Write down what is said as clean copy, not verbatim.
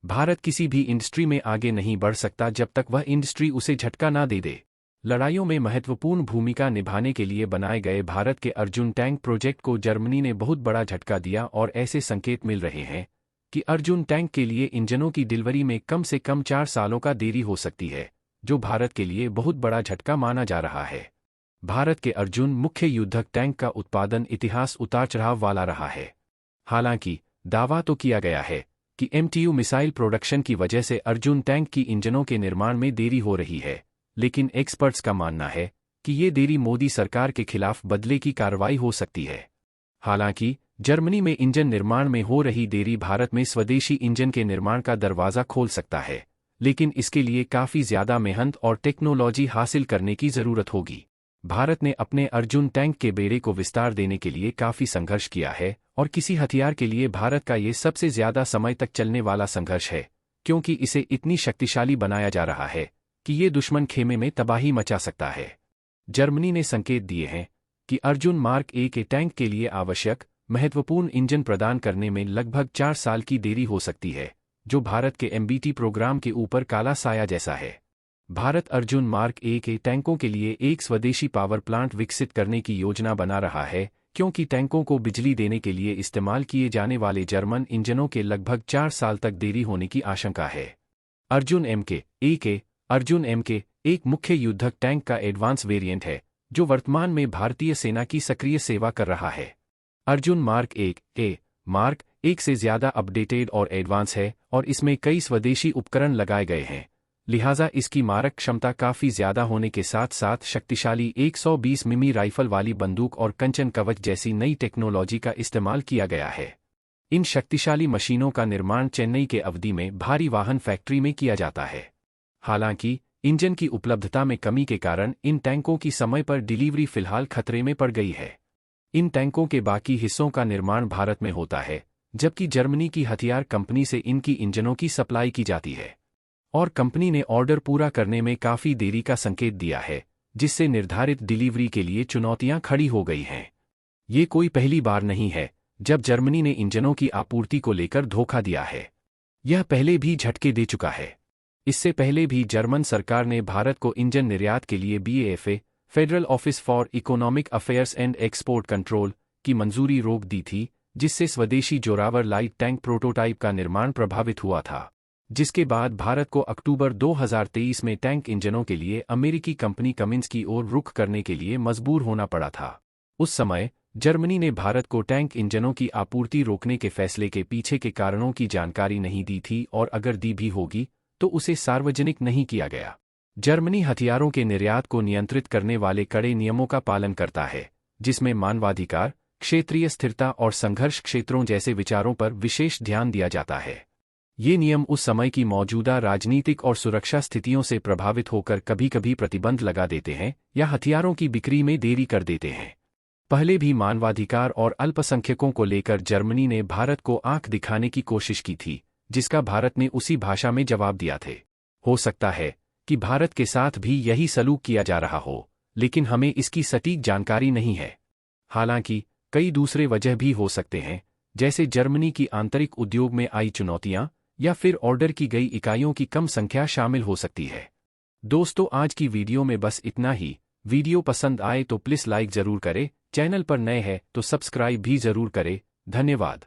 भारत किसी भी इंडस्ट्री में आगे नहीं बढ़ सकता जब तक वह इंडस्ट्री उसे झटका ना दे दे। लड़ाइयों में महत्वपूर्ण भूमिका निभाने के लिए बनाए गए भारत के अर्जुन टैंक प्रोजेक्ट को जर्मनी ने बहुत बड़ा झटका दिया और ऐसे संकेत मिल रहे हैं कि अर्जुन टैंक के लिए इंजनों की डिलीवरी में कम से कम 4 सालों का देरी हो सकती है, जो भारत के लिए बहुत बड़ा झटका माना जा रहा है। भारत के अर्जुन मुख्य युद्धक टैंक का उत्पादन इतिहास उतार चढ़ाव वाला रहा है। हालांकि दावा तो किया गया है कि MTU मिसाइल प्रोडक्शन की वजह से अर्जुन टैंक की इंजनों के निर्माण में देरी हो रही है, लेकिन एक्सपर्ट्स का मानना है कि ये देरी मोदी सरकार के खिलाफ बदले की कार्रवाई हो सकती है। हालांकि जर्मनी में इंजन निर्माण में हो रही देरी भारत में स्वदेशी इंजन के निर्माण का दरवाजा खोल सकता है, लेकिन इसके लिए काफ़ी ज़्यादा मेहनत और टेक्नोलॉजी हासिल करने की ज़रूरत होगी। भारत ने अपने अर्जुन टैंक के बेड़े को विस्तार देने के लिए काफ़ी संघर्ष किया है और किसी हथियार के लिए भारत का ये सबसे ज़्यादा समय तक चलने वाला संघर्ष है, क्योंकि इसे इतनी शक्तिशाली बनाया जा रहा है कि ये दुश्मन खेमे में तबाही मचा सकता है। जर्मनी ने संकेत दिए हैं कि अर्जुन मार्क ए के टैंक के लिए आवश्यक महत्वपूर्ण इंजन प्रदान करने में लगभग 4 साल की देरी हो सकती है, जो भारत के MBT प्रोग्राम के ऊपर काला साया जैसा है। भारत अर्जुन मार्क ए के टैंकों के लिए एक स्वदेशी पावर प्लांट विकसित करने की योजना बना रहा है, क्योंकि टैंकों को बिजली देने के लिए इस्तेमाल किए जाने वाले जर्मन इंजनों के लगभग 4 साल तक देरी होने की आशंका है। अर्जुन MK एक मुख्य युद्धक टैंक का एडवांस वेरिएंट है, जो वर्तमान में भारतीय सेना की सक्रिय सेवा कर रहा है। अर्जुन मार्क 1 से ज़्यादा अपडेटेड और एडवांस है और इसमें कई स्वदेशी उपकरण लगाए गए हैं, लिहाजा इसकी मारक क्षमता काफ़ी ज़्यादा होने के साथ साथ शक्तिशाली 120 मिमी राइफल वाली बंदूक और कंचन कवच जैसी नई टेक्नोलॉजी का इस्तेमाल किया गया है। इन शक्तिशाली मशीनों का निर्माण चेन्नई के अवधि में भारी वाहन फैक्ट्री में किया जाता है। हालांकि इंजन की उपलब्धता में कमी के कारण इन टैंकों की समय पर डिलीवरी फिलहाल खतरे में पड़ गई है। इन टैंकों के बाकी हिस्सों का निर्माण भारत में होता है, जबकि जर्मनी की हथियार कंपनी से इनकी इंजनों की सप्लाई की जाती है और कंपनी ने ऑर्डर पूरा करने में काफ़ी देरी का संकेत दिया है, जिससे निर्धारित डिलीवरी के लिए चुनौतियां खड़ी हो गई हैं। ये कोई पहली बार नहीं है जब जर्मनी ने इंजनों की आपूर्ति को लेकर धोखा दिया है। यह पहले भी झटके दे चुका है। इससे पहले भी जर्मन सरकार ने भारत को इंजन निर्यात के लिए BAFA federal office for economic affairs and export control की मंजूरी रोक दी थी, जिससे स्वदेशी जोरावर लाइट टैंक प्रोटोटाइप का निर्माण प्रभावित हुआ था, जिसके बाद भारत को अक्टूबर 2023 में टैंक इंजनों के लिए अमेरिकी कंपनी कमिंस की ओर रुख करने के लिए मजबूर होना पड़ा था। उस समय जर्मनी ने भारत को टैंक इंजनों की आपूर्ति रोकने के फैसले के पीछे के कारणों की जानकारी नहीं दी थी और अगर दी भी होगी तो उसे सार्वजनिक नहीं किया गया। जर्मनी हथियारों के निर्यात को नियंत्रित करने वाले कड़े नियमों का पालन करता है, जिसमें मानवाधिकार, क्षेत्रीय स्थिरता और संघर्ष क्षेत्रों जैसे विचारों पर विशेष ध्यान दिया जाता है। ये नियम उस समय की मौजूदा राजनीतिक और सुरक्षा स्थितियों से प्रभावित होकर कभी-कभी प्रतिबंध लगा देते हैं या हथियारों की बिक्री में देरी कर देते हैं। पहले भी मानवाधिकार और अल्पसंख्यकों को लेकर जर्मनी ने भारत को आंख दिखाने की कोशिश की थी, जिसका भारत ने उसी भाषा में जवाब दिया थे। हो सकता है कि भारत के साथ भी यही सलूक किया जा रहा हो, लेकिन हमें इसकी सटीक जानकारी नहीं है। हालांकि कई दूसरे वजह भी हो सकते हैं, जैसे जर्मनी की आंतरिक उद्योग में आई चुनौतियां या फिर ऑर्डर की गई इकाइयों की कम संख्या शामिल हो सकती है। दोस्तों, आज की वीडियो में बस इतना ही। वीडियो पसंद आए तो प्लीज़ लाइक ज़रूर करें, चैनल पर नए हैं तो सब्सक्राइब भी ज़रूर करें। धन्यवाद।